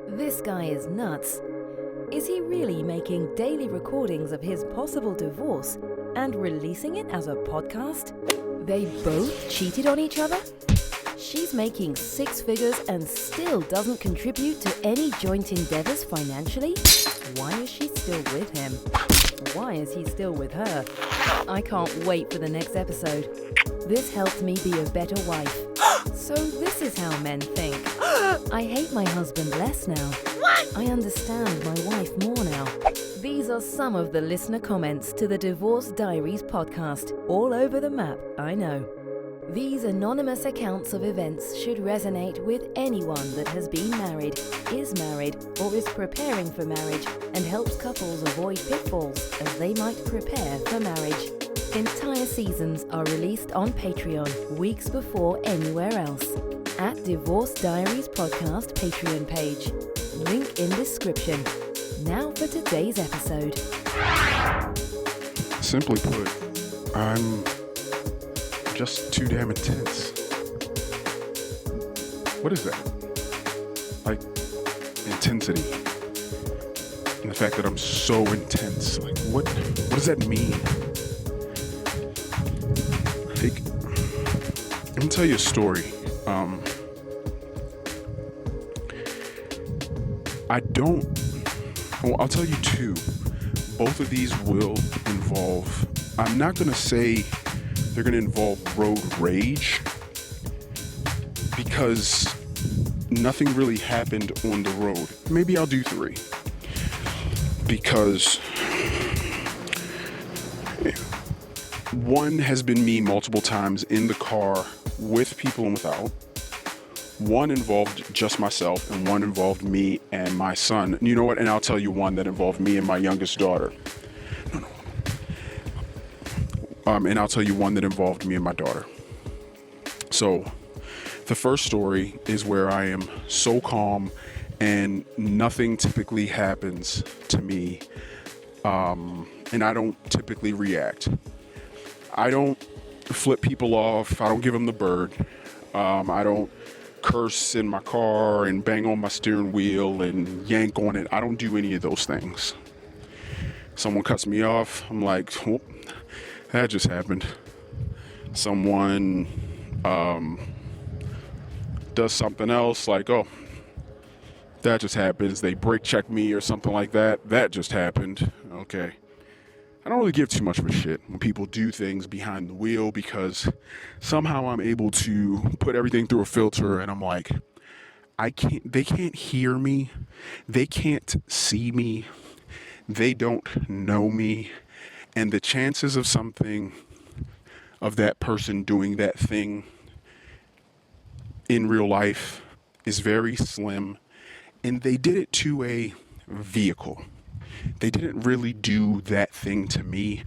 This guy is nuts. Is he really making daily recordings of his possible divorce and releasing it as a podcast? They both cheated on each other? She's making 6 figures and still doesn't contribute to any joint endeavors financially? Why is she still with him? Why is he still with her? I can't wait for the next episode. This helps me be a better wife. So this is how men think. I hate my husband less now. I understand my wife more now. These are some of the listener comments to the Divorce Diaries podcast. All over the map, I know. These anonymous accounts of events should resonate with anyone that has been married, is married, or is preparing for marriage, and helps couples avoid pitfalls as they might prepare for marriage. Entire seasons are released on Patreon weeks before anywhere else. At Divorce Diaries Podcast Patreon page. Link in description. Now for today's episode. Simply put, I'm just too damn intense. What is that? Like, intensity. And the fact that I'm so intense. Like, what does that mean? Like, let me tell you a story. I'll tell you 2. Both of these will involve, I'm not going to say they're going to involve road rage, because nothing really happened on the road. Maybe I'll do 3. Because one has been me multiple times in the car with people and without. One involved just myself, and one involved me and my son. You know what? And I'll tell you one that involved me and my youngest daughter. And I'll tell you one that involved me and my daughter. So the first story is where I am so calm and nothing typically happens to me. And I don't typically react. I don't flip people off. I don't give them the bird. I don't curse in my car and bang on my steering wheel and yank on it. I don't do any of those things. Someone cuts me off, I'm like, oh, that just happened. Someone does something else, like, oh, that just happens. They brake check me or something like that. That just happened. Okay. I don't really give too much of a shit when people do things behind the wheel, because somehow I'm able to put everything through a filter, and I'm like, they can't hear me. They can't see me. They don't know me. And the chances of that person doing that thing in real life is very slim. And they did it to a vehicle. They didn't really do that thing to me.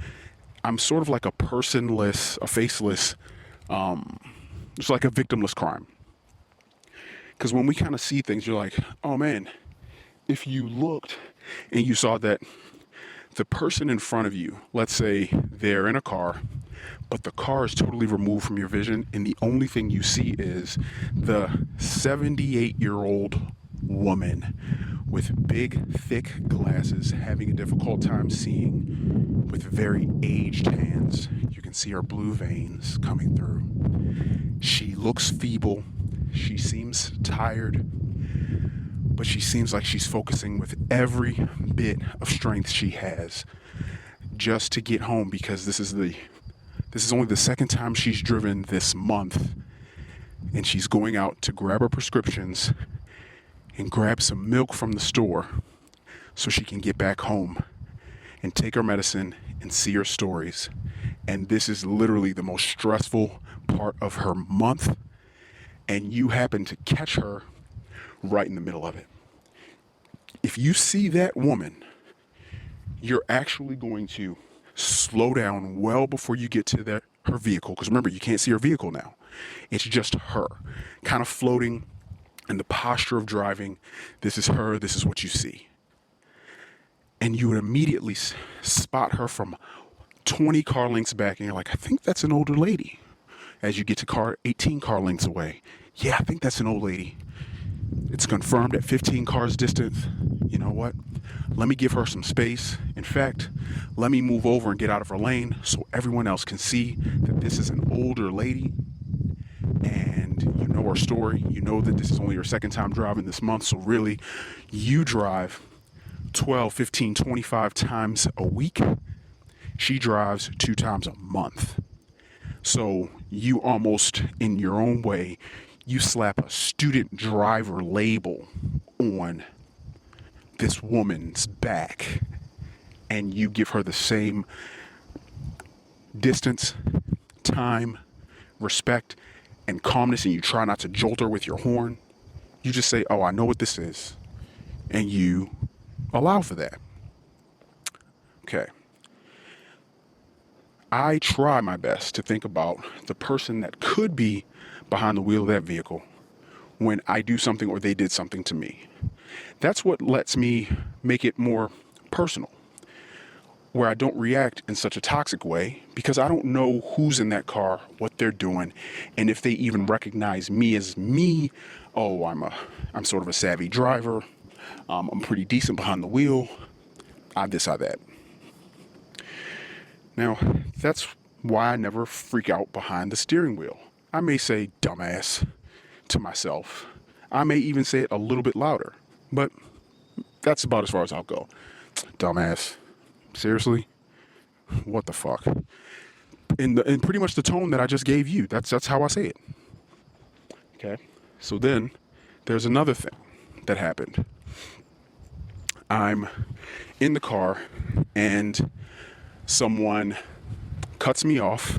I'm sort of like a personless, a faceless, it's like a victimless crime. Because when we kind of see things, you're like, oh man, if you looked and you saw that the person in front of you, let's say they're in a car, but the car is totally removed from your vision, and the only thing you see is the 78-year-old woman with big, thick glasses, having a difficult time seeing, with very aged hands. You can see her blue veins coming through. She looks feeble. She seems tired, but she seems like she's focusing with every bit of strength she has just to get home, because this is only the second time she's driven this month, and she's going out to grab her prescriptions and grab some milk from the store so she can get back home and take her medicine and see her stories. And this is literally the most stressful part of her month, and you happen to catch her right in the middle of it. If you see that woman, you're actually going to slow down well before you get to her vehicle, because remember, you can't see her vehicle now. It's just her kind of floating in the posture of driving. This is her. This is what you see. And you would immediately spot her from 20 car lengths back, and you're like, I think that's an older lady. As you get to 18 car lengths away, yeah, I think that's an old lady. It's confirmed at 15 cars distance. You know what? Let me give her some space. In fact, let me move over and get out of her lane so everyone else can see that this is an older lady and you know her story. You know that this is only her second time driving this month. So really, you drive 12, 15, 25 times a week. She drives 2 times a month. So you almost, in your own way, you slap a student driver label on this woman's back and you give her the same distance, time, respect, and calmness, and you try not to jolt her with your horn. You just say, oh, I know what this is, and you allow for that. Okay. I try my best to think about the person that could be behind the wheel of that vehicle when I do something or they did something to me. That's what lets me make it more personal, where I don't react in such a toxic way because I don't know who's in that car, what they're doing, and if they even recognize me as me. Oh, I'm sort of a savvy driver. I'm pretty decent behind the wheel. I this, I that. Now, that's why I never freak out behind the steering wheel. I may say dumbass to myself. I may even say it a little bit louder, but that's about as far as I'll go. Dumbass. Seriously? What the fuck? In pretty much the tone that I just gave you. That's how I say it. Okay? So then there's another thing that happened. I'm in the car and someone cuts me off.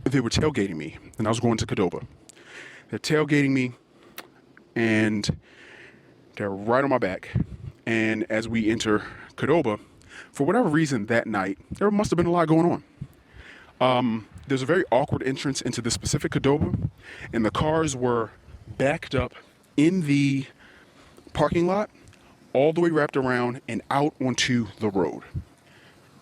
They were tailgating me, and I was going to Qdoba. They're tailgating me, and they're right on my back. And as we enter Qdoba, for whatever reason that night, there must have been a lot going on. There's a very awkward entrance into this specific Qdoba, and the cars were backed up in the parking lot, all the way wrapped around and out onto the road.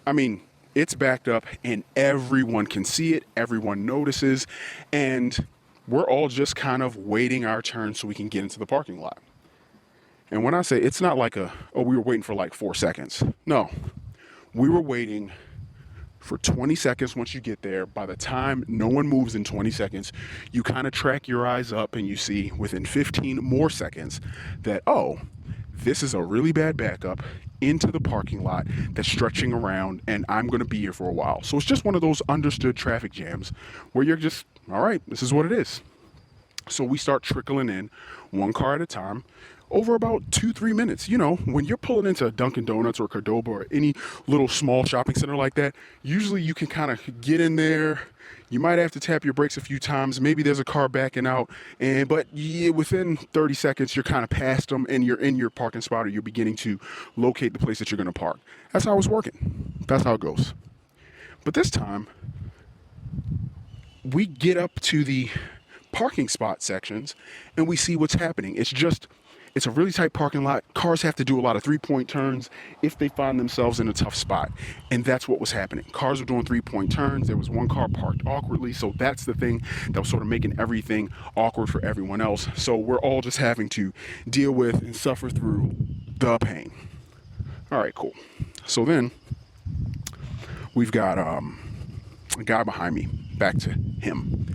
I mean, it's backed up and everyone can see it, everyone notices, and we're all just kind of waiting our turn so we can get into the parking lot. And when I say it's not like we were waiting for like 4 seconds. No, we were waiting for 20 seconds once you get there. By the time no one moves in 20 seconds, you kind of track your eyes up and you see within 15 more seconds that, oh, this is a really bad backup into the parking lot that's stretching around and I'm going to be here for a while. So it's just one of those understood traffic jams where you're just, all right, this is what it is. So we start trickling in one car at a time over about 2-3 minutes. You know, when you're pulling into Dunkin' Donuts or Qdoba or any little small shopping center like that, usually you can kind of get in there. You might have to tap your brakes a few times. Maybe there's a car backing out, but within 30 seconds, you're kind of past them and you're in your parking spot or you're beginning to locate the place that you're going to park. That's how it's working. That's how it goes. But this time, we get up to the parking spot sections and we see what's happening. It's a really tight parking lot. Cars have to do a lot of 3-point turns if they find themselves in a tough spot. And that's what was happening. Cars were doing 3-point turns. There was one car parked awkwardly. So that's the thing that was sort of making everything awkward for everyone else. So we're all just having to deal with and suffer through the pain. All right, cool. So then we've got a guy behind me. Back to him.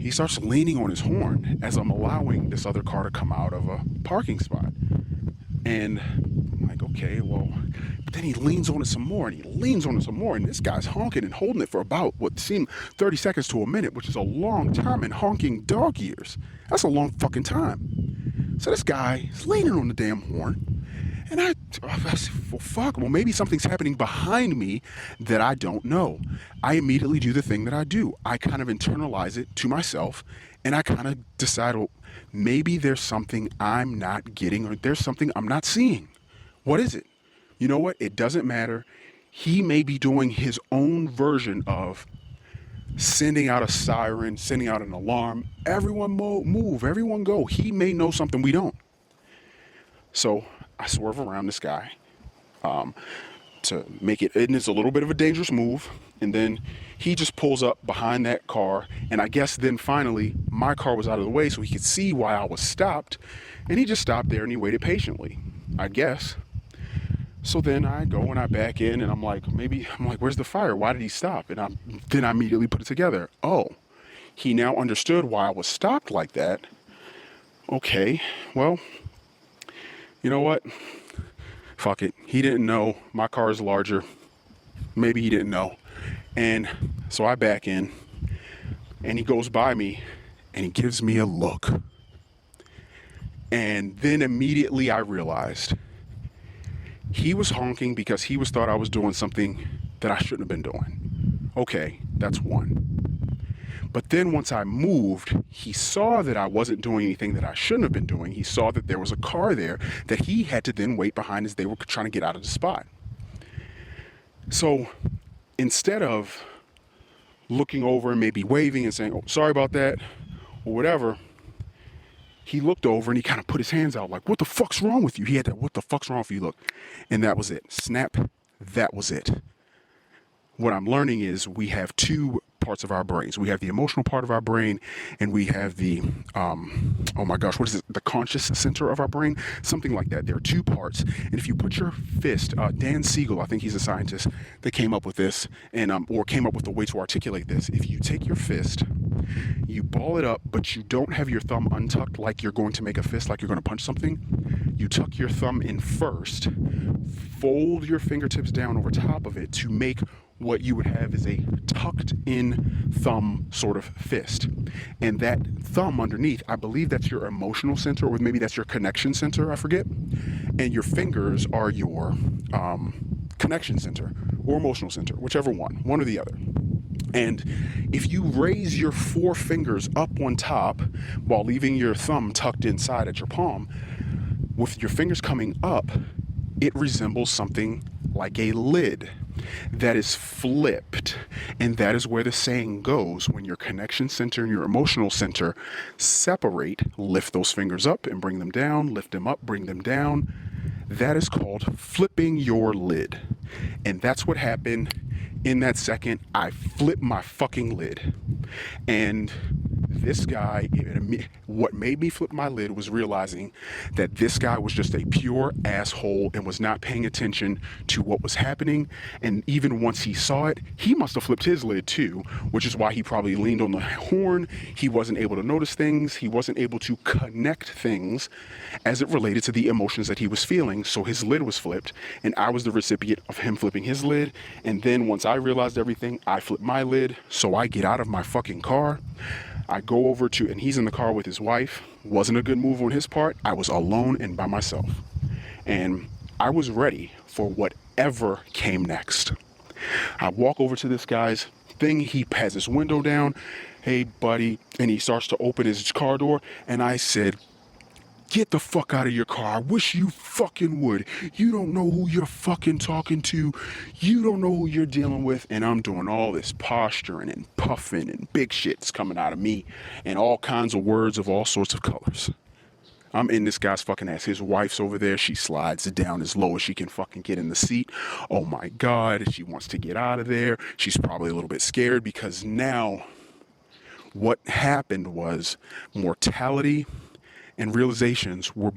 He starts leaning on his horn as I'm allowing this other car to come out of a parking spot. And I'm like, okay, well, but then he leans on it some more and he leans on it some more. And this guy's honking and holding it for about what seemed 30 seconds to a minute, which is a long time in honking dog years. That's a long fucking time. So this guy is leaning on the damn horn. And I said, well, fuck, well, maybe something's happening behind me that I don't know. I immediately do the thing that I do. I kind of internalize it to myself, and I kind of decide, well, maybe there's something I'm not getting or there's something I'm not seeing. What is it? You know what? It doesn't matter. He may be doing his own version of sending out a siren, sending out an alarm. Everyone move, everyone go. He may know something we don't. So I swerve around this guy. to make it, and it's a little bit of a dangerous move. And then he just pulls up behind that car, and I guess then finally my car was out of the way so he could see why I was stopped, and he just stopped there and he waited patiently, I guess. So then I go and I back in, and I'm like, where's the fire? Why did he stop? And then I immediately put it together. Oh, he now understood why I was stopped like that. Okay, well, you know what? Fuck it. He didn't know. My car is larger. Maybe he didn't know. And so I back in, and he goes by me, and he gives me a look. And then immediately I realized he was honking because he thought I was doing something that I shouldn't have been doing. Okay, that's one. But then once I moved, he saw that I wasn't doing anything that I shouldn't have been doing. He saw that there was a car there that he had to then wait behind as they were trying to get out of the spot. So instead of looking over and maybe waving and saying, oh, sorry about that, or whatever, he looked over and he kind of put his hands out like, what the fuck's wrong with you? He had that, what the fuck's wrong with you look. And that was it. Snap, that was it. What I'm learning is we have two parts of our brains. We have the emotional part of our brain, and we have the, oh my gosh, what is it? The conscious center of our brain? Something like that. There are two parts. And if you put your fist, Dan Siegel, I think he's a scientist that came up with this, and or came up with a way to articulate this. If you take your fist, you ball it up, but you don't have your thumb untucked like you're going to make a fist, like you're going to punch something. You tuck your thumb in first, fold your fingertips down over top of it to make what you would have is a tucked in thumb sort of fist. And that thumb underneath, I believe that's your emotional center, or maybe that's your connection center, I forget. And your fingers are your connection center or emotional center, whichever one or the other. And if you raise your four fingers up on top while leaving your thumb tucked inside at your palm, with your fingers coming up, it resembles something like a lid that is flipped. And that is where the saying goes: when your connection center and your emotional center separate, lift those fingers up and bring them down, lift them up, bring them down. That is called flipping your lid. And that's what happened in that second. I flipped my fucking lid. And this guy, what made me flip my lid was realizing that this guy was just a pure asshole and was not paying attention to what was happening. And even once he saw it, he must have flipped his lid too, which is why he probably leaned on the horn. He wasn't able to notice things. He wasn't able to connect things as it related to the emotions that he was feeling. So his lid was flipped, and I was the recipient of him flipping his lid. And then once I realized everything, I flipped my lid. So I get out of my fucking car. I go over to, and he's in the car with his wife. Wasn't a good move on his part. I was alone and by myself. And I was ready for whatever came next. I walk over to this guy's thing. He has his window down. Hey, buddy. And he starts to open his car door. And I said, get the fuck out of your car. I wish you fucking would. You don't know who you're fucking talking to. You don't know who you're dealing with. And I'm doing all this posturing and puffing, and big shit's coming out of me, and all kinds of words of all sorts of colors. I'm in this guy's fucking ass. His wife's over there. She slides it down as low as she can fucking get in the seat. Oh my God. She wants to get out of there. She's probably a little bit scared because now what happened was mortality and realizations were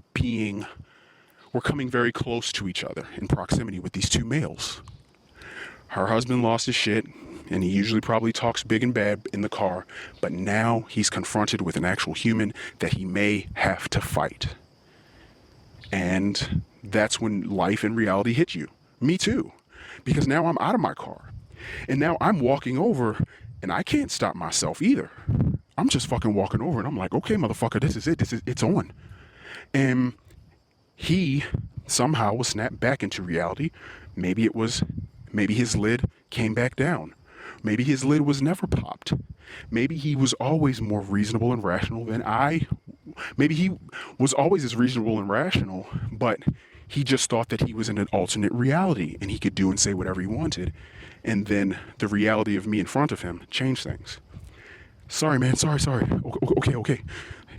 coming very close to each other in proximity with these two males. Her husband lost his shit, and he usually probably talks big and bad in the car, but now he's confronted with an actual human that he may have to fight. And that's when life and reality hit you. Me too. Because now I'm out of my car. And now I'm walking over, and I can't stop myself either. I'm just fucking walking over, and I'm like, okay, motherfucker, this is it. It's on. And he somehow was snapped back into reality. Maybe his lid came back down. Maybe his lid was never popped. Maybe he was always more reasonable and rational than I. Maybe he was always as reasonable and rational, but he just thought that he was in an alternate reality and he could do and say whatever he wanted. And then the reality of me in front of him changed things. Sorry, man. Sorry. Okay.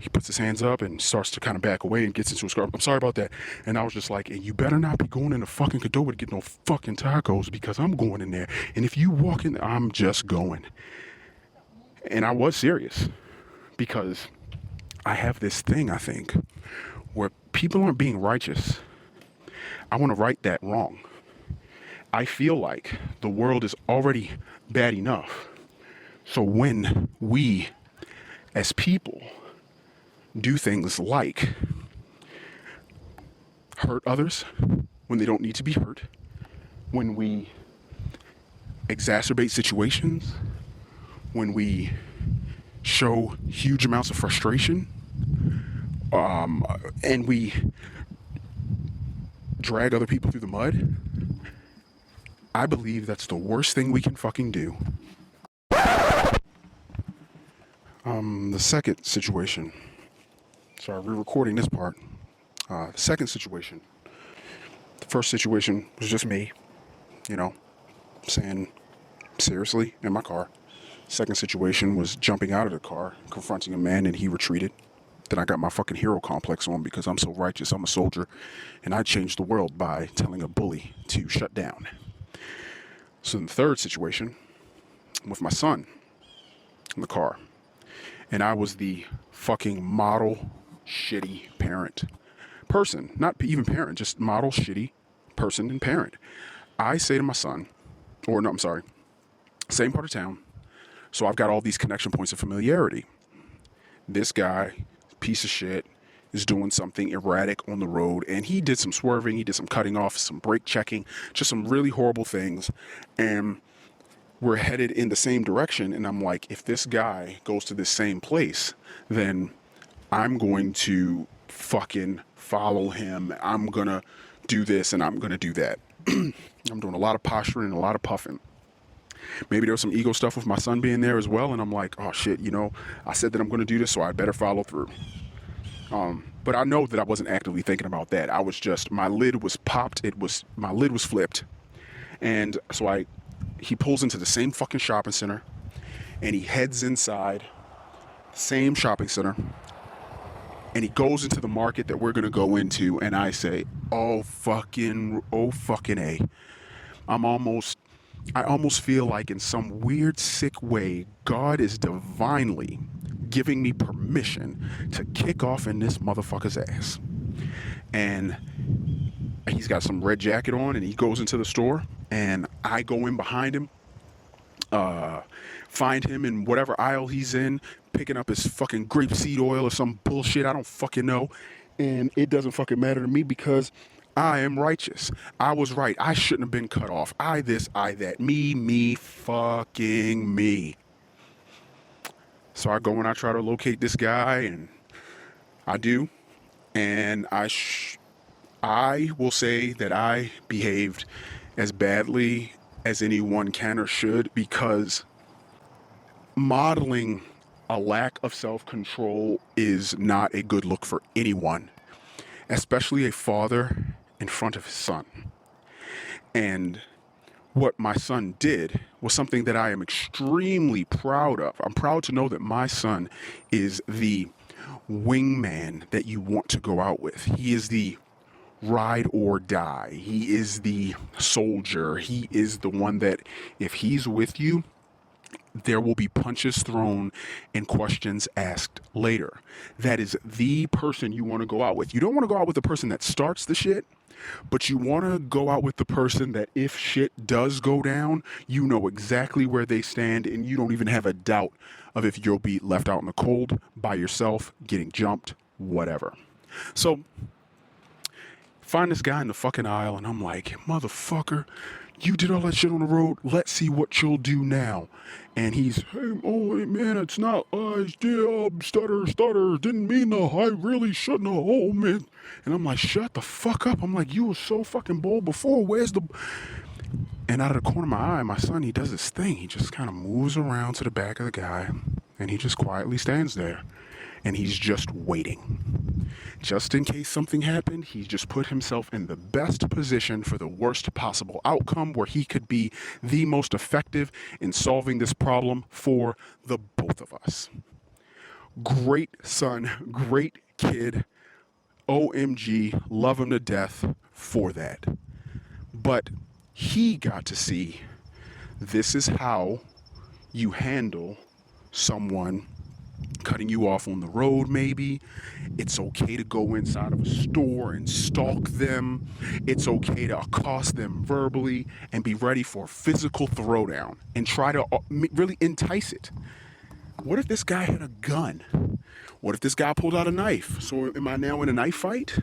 he puts his hands up and starts to kind of back away and gets into his car. I'm sorry about that. And I was just like, and you better not be going in the fucking Qdoba to get no fucking tacos, because I'm going in there. And if you walk in, I'm just going. And I was serious, because I have this thing, I think, where people aren't being righteous. I want to right that wrong. I feel like the world is already bad enough. So when we, as people, do things like hurt others when they don't need to be hurt, when we exacerbate situations, when we show huge amounts of frustration, and we drag other people through the mud, I believe that's the worst thing we can fucking do. The second situation. Sorry, we're recording this part. The second situation. The first situation was just me, saying seriously in my car. Second situation was jumping out of the car, confronting a man, and he retreated. Then I got my fucking hero complex on because I'm so righteous, I'm a soldier, and I changed the world by telling a bully to shut down. So in the third situation, I'm with my son in the car, and I was the fucking model shitty person, not even parent, just model shitty person and parent. I say to my son, same part of town, so I've got all these connection points of familiarity. This guy, piece of shit, is doing something erratic on the road, and he did some swerving, he did some cutting off, some brake checking, just some really horrible things, and we're headed in the same direction. And I'm like, if this guy goes to this same place, then I'm going to fucking follow him. I'm gonna do this and I'm gonna do that. I'm doing a lot of posturing and a lot of puffing. Maybe there was some ego stuff with my son being there as well, and I'm like, oh shit, I said that I'm gonna do this, so I better follow through. But I know that I wasn't actively thinking about that. I was just, my lid was popped, my lid was flipped. And so he pulls into the same fucking shopping center, and he heads inside the same shopping center, and he goes into the market that we're gonna go into, and I say, oh fucking A. I almost feel like in some weird, sick way, God is divinely giving me permission to kick off in this motherfucker's ass. And he's got some red jacket on, and he goes into the store, and I go in behind him, find him in whatever aisle he's in, picking up his fucking grapeseed oil or some bullshit, I don't fucking know. And it doesn't fucking matter to me because I am righteous. I was right. I shouldn't have been cut off. I this, I that. Me, fucking me. So I go and I try to locate this guy, and I do. And I will say that I behaved as badly as anyone can or should, because modeling a lack of self-control is not a good look for anyone, especially a father in front of his son. And what my son did was something that I am extremely proud of. I'm proud to know that my son is the wingman that you want to go out with. He is the ride or die. He is the soldier. He is the one that if he's with you, there will be punches thrown and questions asked later. That is the person you want to go out with. You don't want to go out with the person that starts the shit, but you want to go out with the person that if shit does go down, you know exactly where they stand, and you don't even have a doubt of if you'll be left out in the cold by yourself, getting jumped, whatever. So find this guy in the fucking aisle, and I'm like, motherfucker, you did all that shit on the road. Let's see what you'll do now. And he's, hey, oh man, it's not, I did, stutter, didn't mean to, I really shouldn't have, oh man. And I'm like, shut the fuck up. I'm like, you were so fucking bold before, where's the... And out of the corner of my eye, my son, he does this thing. He just kind of moves around to the back of the guy, and he just quietly stands there. And he's just waiting. Just in case something happened, he just put himself in the best position for the worst possible outcome, where he could be the most effective in solving this problem for the both of us. Great son, great kid. OMG, love him to death for that. But he got to see this is how you handle someone cutting you off on the road, maybe. It's okay to go inside of a store and stalk them. It's okay to accost them verbally and be ready for a physical throwdown and try to really entice it. What if this guy had a gun? What if this guy pulled out a knife? So am I now in a knife fight?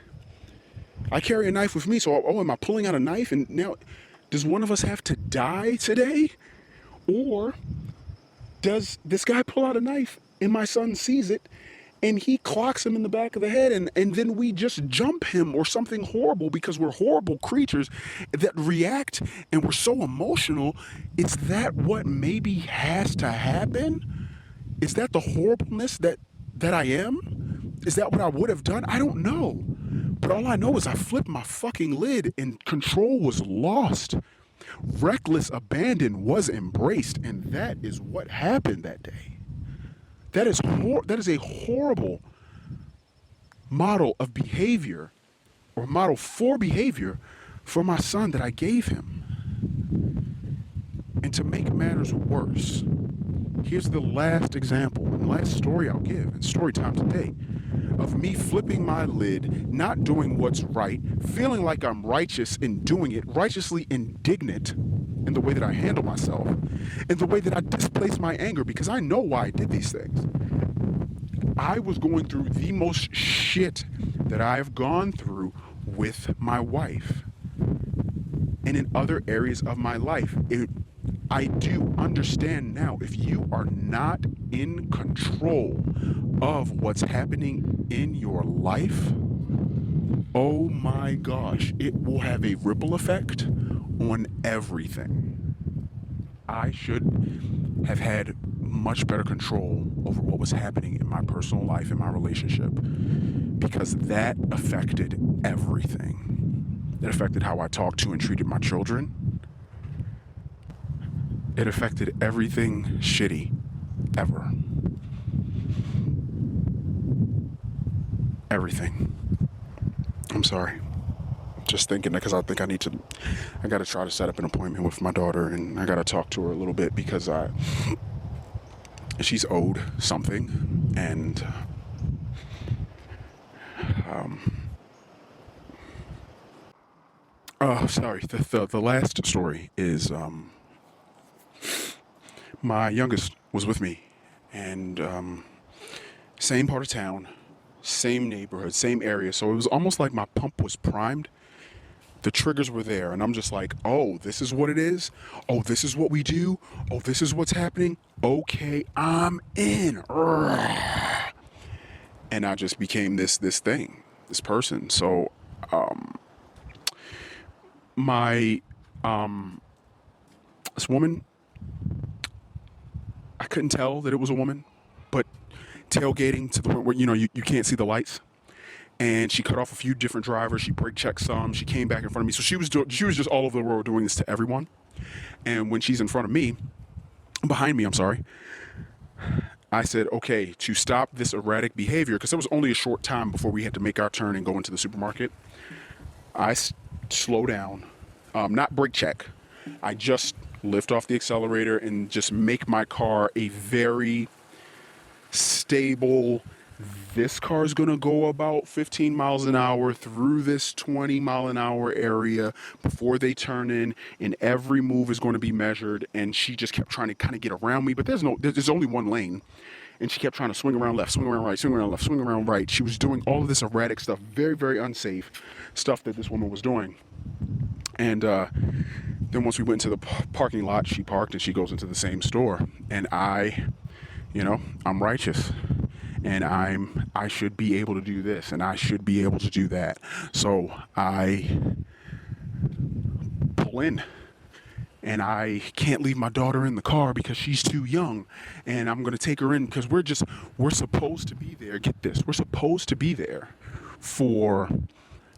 I carry a knife with me, so am I pulling out a knife? And now, does one of us have to die today? Or does this guy pull out a knife and my son sees it and he clocks him in the back of the head and then we just jump him or something horrible because we're horrible creatures that react and we're so emotional? Is that what maybe has to happen? Is that the horribleness that I am? Is that what I would have done? I don't know. But all I know is I flipped my fucking lid and control was lost. Reckless abandon was embraced, and that is what happened that day. That is a horrible model of behavior, or model for behavior, for my son that I gave him. And to make matters worse, here's the last example, and last story I'll give, in story time today, of me flipping my lid, not doing what's right, feeling like I'm righteous in doing it, righteously indignant in the way that I handle myself, in the way that I displace my anger, because I know why I did these things. I was going through the most shit that I have gone through with my wife and in other areas of my life. I do understand now, if you are not in control of what's happening in your life, oh my gosh, it will have a ripple effect on everything. I should have had much better control over what was happening in my personal life, in my relationship, because that affected everything. It affected how I talked to and treated my children. It affected everything shitty ever. Everything. I'm sorry. Just thinking that because I think I got to try to set up an appointment with my daughter, and I got to talk to her a little bit because she's owed something, and sorry. The last story is my youngest was with me, and same part of town, same neighborhood, same area. So it was almost like my pump was primed. The triggers were there, and I'm just like, oh, this is what it is. Oh, this is what we do. Oh, this is what's happening. Okay, I'm in. And I just became this thing, this person. So, this woman, I couldn't tell that it was a woman, but tailgating to the point where, you can't see the lights. And she cut off a few different drivers. She brake checked some. She came back in front of me. So she was just all over the road doing this to everyone. And when she's in front of me, behind me, I'm sorry, I said, okay, to stop this erratic behavior, because it was only a short time before we had to make our turn and go into the supermarket, I slow down, not brake check. I just lift off the accelerator and just make my car a very stable, this car is going to go about 15 miles an hour through this 20 mile an hour area before they turn in, and every move is going to be measured. And she just kept trying to kind of get around me, but there's only one lane. And she kept trying to swing around left, swing around right, swing around left, swing around right. She was doing all of this erratic stuff, very, very unsafe stuff that this woman was doing. And then once we went into the parking lot, she parked and she goes into the same store. And I'm righteous. And I should be able to do this, and I should be able to do that. So I pull in, and I can't leave my daughter in the car because she's too young. And I'm going to take her in because we're supposed to be there. Get this. We're supposed to be there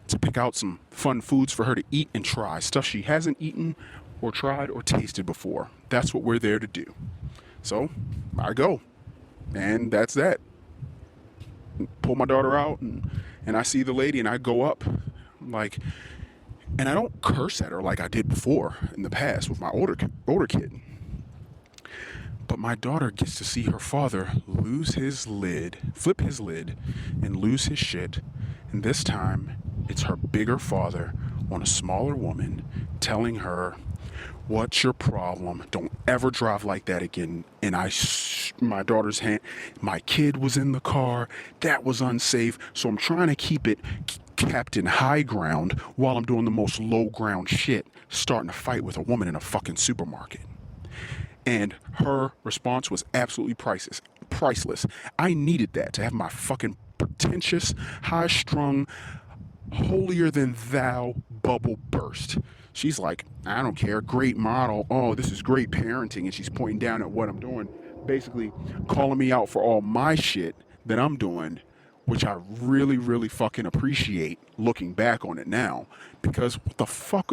to pick out some fun foods for her to eat and try. Stuff she hasn't eaten or tried or tasted before. That's what we're there to do. So I go, and that's that. pull my daughter out, and I see the lady, and I go up, like, and I don't curse at her like I did before in the past with my older kid. But my daughter gets to see her father flip his lid, and lose his shit. And this time, it's her bigger father on a smaller woman telling her, "What's your problem? Don't ever drive like that again." And my daughter's hand, my kid was in the car. That was unsafe. So I'm trying to keep it kept in high ground while I'm doing the most low ground shit, starting to fight with a woman in a fucking supermarket. And her response was absolutely priceless. I needed that to have my fucking pretentious, high-strung, holier-than-thou bubble burst. She's like, "I don't care, great model. Oh, this is great parenting." And she's pointing down at what I'm doing, basically calling me out for all my shit that I'm doing, which I really, really fucking appreciate looking back on it now. Because what the fuck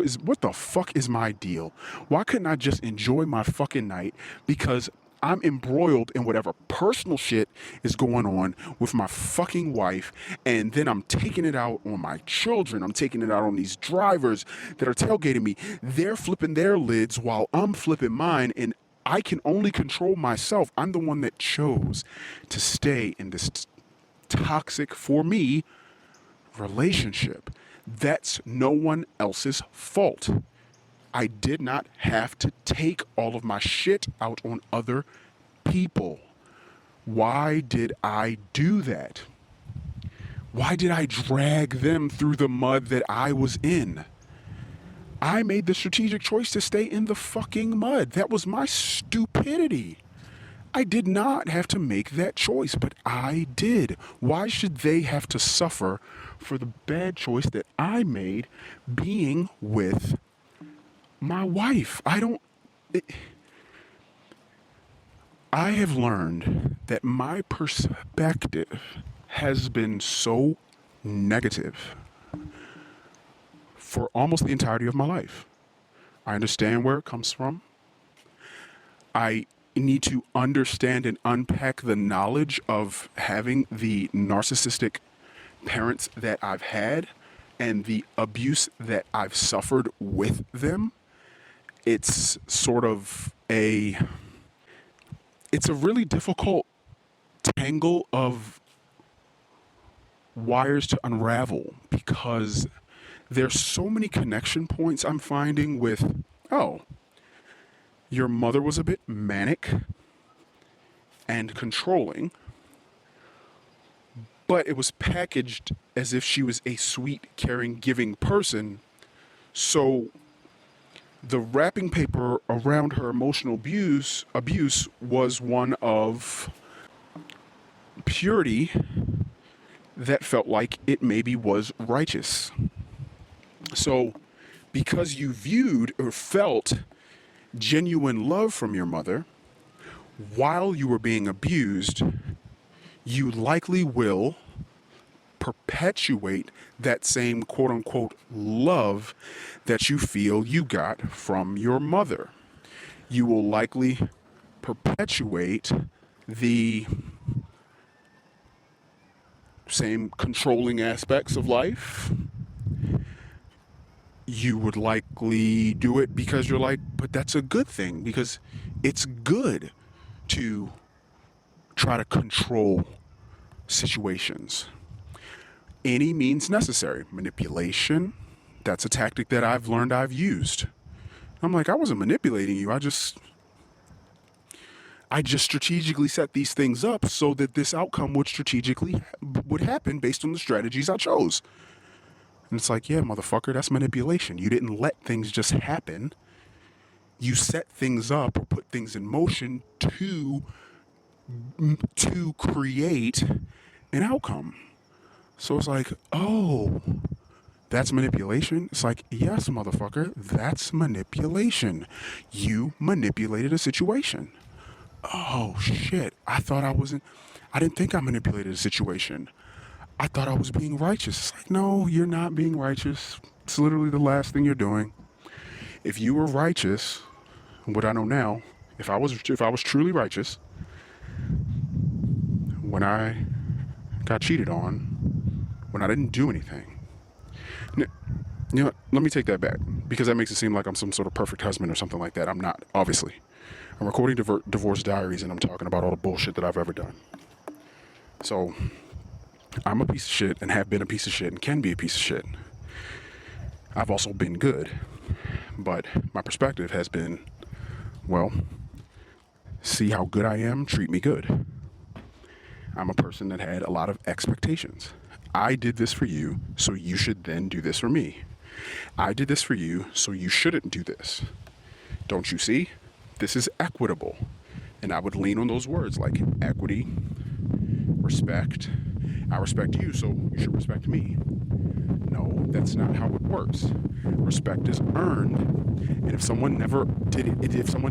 is my deal? Why couldn't I just enjoy my fucking night? Because I'm embroiled in whatever personal shit is going on with my fucking wife, and then I'm taking it out on my children. I'm taking it out on these drivers that are tailgating me. They're flipping their lids while I'm flipping mine, and I can only control myself. I'm the one that chose to stay in this toxic, for me, relationship. That's no one else's fault. I did not have to take all of my shit out on other people. Why did I do that? Why did I drag them through the mud that I was in? I made the strategic choice to stay in the fucking mud. That was my stupidity. I did not have to make that choice, but I did. Why should they have to suffer for the bad choice that I made being with my wife? I have learned that my perspective has been so negative for almost the entirety of my life. I understand where it comes from. I need to understand and unpack the knowledge of having the narcissistic parents that I've had and the abuse that I've suffered with them. It's sort of it's a really difficult tangle of wires to unravel, because there's so many connection points I'm finding with, oh, your mother was a bit manic and controlling, but it was packaged as if she was a sweet, caring, giving person. So the wrapping paper around her emotional abuse was one of purity that felt like it maybe was righteous. So because you viewed or felt genuine love from your mother while you were being abused, you likely will perpetuate that same quote-unquote love that you feel you got from your mother. You will likely perpetuate the same controlling aspects of life. You would likely do it because you're like, but that's a good thing, because it's good to try to control situations. Any means necessary. Manipulation, that's a tactic that I've learned I've used. I'm like, I wasn't manipulating you. I just strategically set these things up so that this outcome would happen based on the strategies I chose. And it's like, yeah, motherfucker, that's manipulation. You didn't let things just happen. You set things up or put things in motion to create an outcome. So it's like, oh, that's manipulation? It's like, yes, motherfucker, that's manipulation. You manipulated a situation. Oh, shit. I didn't think I manipulated a situation. I thought I was being righteous. It's like, no, you're not being righteous. It's literally the last thing you're doing. If you were righteous, what I know now, if I was truly righteous, when I got cheated on when I didn't do anything. You know what? Let me take that back, because that makes it seem like I'm some sort of perfect husband or something like that. I'm not, obviously. I'm recording divorce diaries, and I'm talking about all the bullshit that I've ever done. So, I'm a piece of shit, and have been a piece of shit, and can be a piece of shit. I've also been good, but my perspective has been, well, see how good I am, treat me good. I'm a person that had a lot of expectations. I did this for you, so you should then do this for me. I did this for you, so you shouldn't do this. Don't you see? This is equitable. And I would lean on those words like equity, respect. I respect you, so you should respect me. No, that's not how it works. Respect is earned. And if someone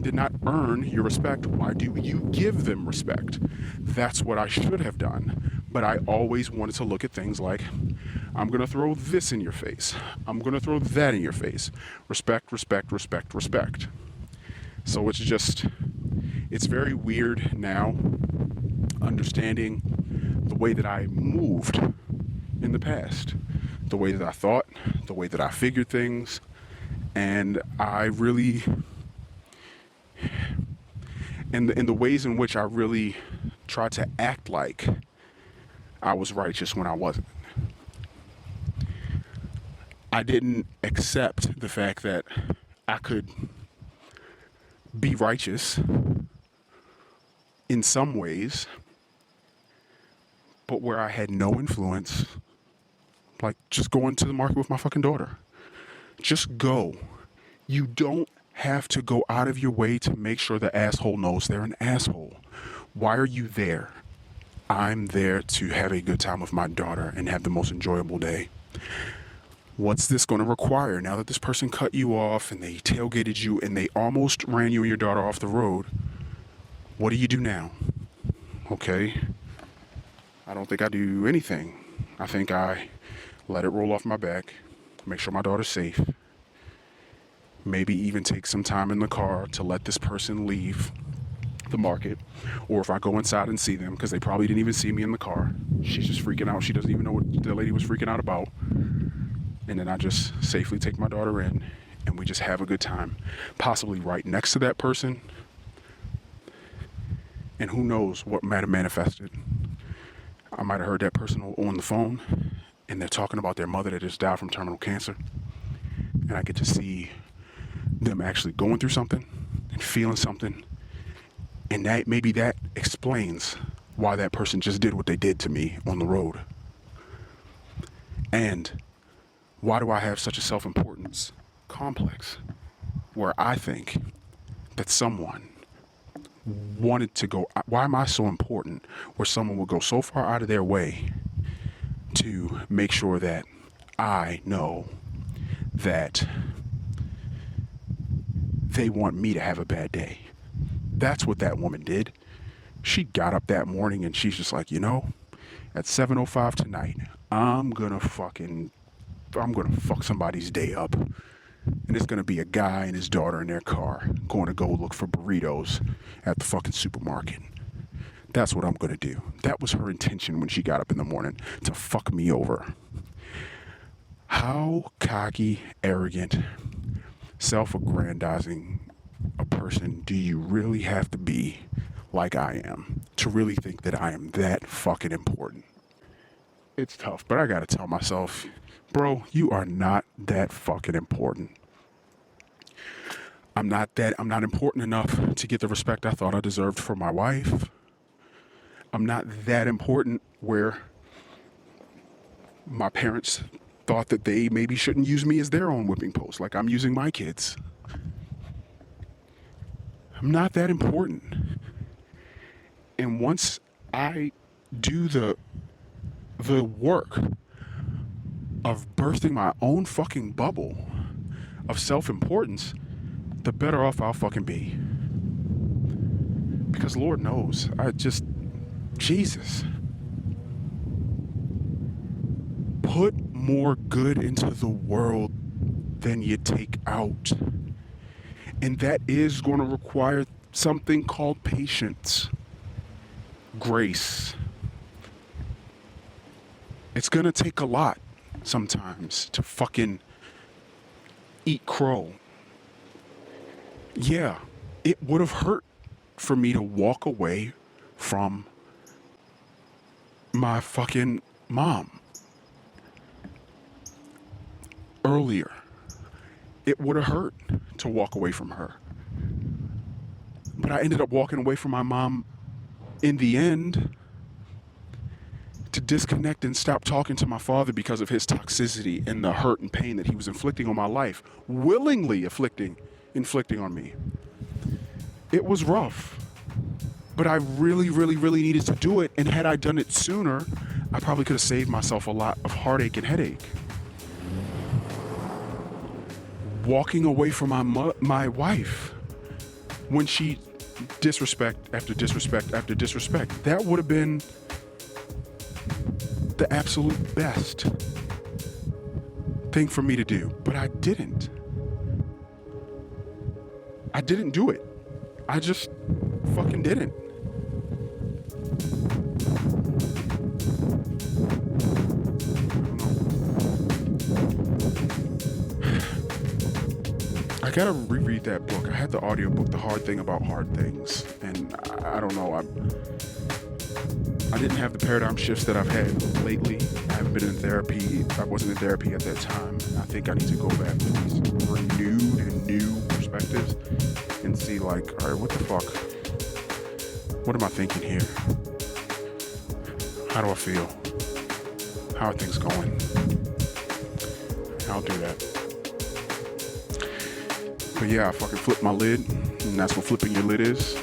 did not earn your respect, why do you give them respect? That's what I should have done. But I always wanted to look at things like, I'm going to throw this in your face. I'm going to throw that in your face. Respect, respect, respect, respect. So it's very weird now understanding the way that I moved in the past, the way that I thought, the way that I figured things, and I really, and the ways in which I really tried to act like I was righteous when I wasn't. I didn't accept the fact that I could be righteous in some ways, but where I had no influence, like just going to the market with my fucking daughter. Just go. You don't have to go out of your way to make sure the asshole knows they're an asshole. Why are you there? I'm there to have a good time with my daughter and have the most enjoyable day. What's this going to require now that this person cut you off and they tailgated you and they almost ran you and your daughter off the road? What do you do now? Okay. I don't think I do anything. I think I let it roll off my back, make sure my daughter's safe, maybe even take some time in the car to let this person leave the market, or if I go inside and see them, because they probably didn't even see me in the car. She's just freaking out. She doesn't even know what the lady was freaking out about. And then I just safely take my daughter in, and we just have a good time, possibly right next to that person. And who knows what might have manifested. I might have heard that person on the phone, and they're talking about their mother that just died from terminal cancer. And I get to see them actually going through something and feeling something. And maybe that explains why that person just did what they did to me on the road. And why do I have such a self-importance complex where I think that someone wanted to go, why am I so important where someone would go so far out of their way to make sure that I know that they want me to have a bad day? That's what that woman did. She got up that morning and she's just like, at 7:05 tonight, I'm gonna fuck somebody's day up. And it's gonna be a guy and his daughter in their car going to go look for burritos at the fucking supermarket. That's what I'm gonna do. That was her intention when she got up in the morning, to fuck me over. How cocky, arrogant, self-aggrandizing a person do you really have to be, like I am, to really think that I am that fucking important? It's tough, but I gotta tell myself, bro, you are not that fucking important. I'm not important enough to get the respect I thought I deserved from my wife. I'm not that important where my parents thought that they maybe shouldn't use me as their own whipping post, like I'm using my kids. I'm not that important. And once I do the work of bursting my own fucking bubble of self-importance, the better off I'll fucking be. Because Lord knows, Jesus. Put more good into the world than you take out. And that is going to require something called patience, grace, It's gonna take a lot sometimes to fucking eat crow. Yeah, it would have hurt for me to walk away from my fucking mom earlier. It would have hurt to walk away from her. But I ended up walking away from my mom in the end to disconnect and stop talking to my father because of his toxicity and the hurt and pain that he was inflicting on my life, willingly inflicting on me. It was rough, but I really, really, really needed to do it. And had I done it sooner, I probably could have saved myself a lot of heartache and headache. Walking away from my wife when she disrespect after disrespect after disrespect, that would have been the absolute best thing for me to do, but I didn't. I didn't do it. I just fucking didn't. I gotta reread that book. I had the audiobook, The Hard Thing About Hard Things, and I don't know, I didn't have the paradigm shifts that I've had lately. I haven't been in therapy. I wasn't in therapy at that time. I think I need to go back with these renewed and new perspectives and see, like, all right, what the fuck? What am I thinking here? How do I feel? How are things going? I'll do that. But yeah, I fucking flipped my lid, and that's what flipping your lid is.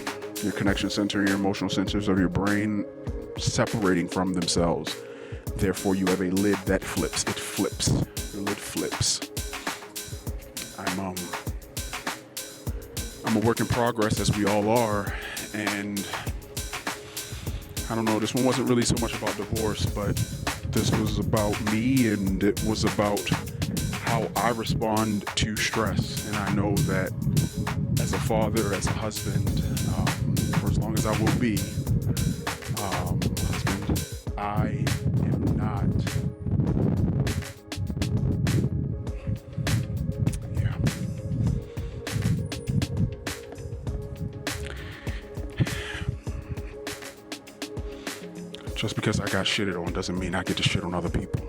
Your connection center, your emotional centers of your brain separating from themselves. Therefore, you have a lid that flips. It flips. Your lid flips. I'm a work in progress, as we all are, and I don't know, this one wasn't really so much about divorce, but this was about me, and it was about how I respond to stress. And I know that as a father, as a husband, for as long as I will be husband, I am not, just because I got shitted on doesn't mean I get to shit on other people.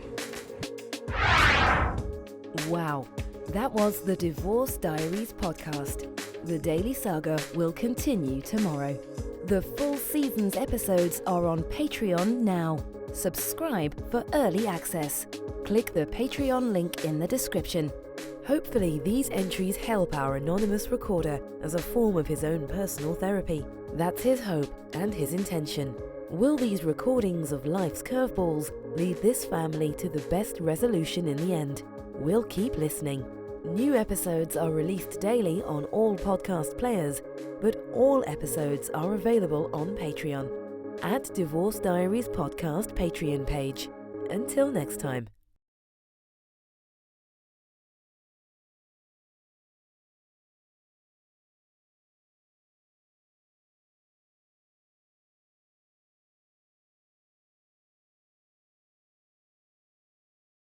Wow, that was the Divorce Diaries podcast. The Daily Saga will continue tomorrow. The full season's episodes are on Patreon now. Subscribe for early access. Click the Patreon link in the description. Hopefully these entries help our anonymous recorder as a form of his own personal therapy. That's his hope and his intention. Will these recordings of life's curveballs lead this family to the best resolution in the end? We'll keep listening. New episodes are released daily on all podcast players, but all episodes are available on Patreon at Divorce Diaries Podcast Patreon page. Until next time.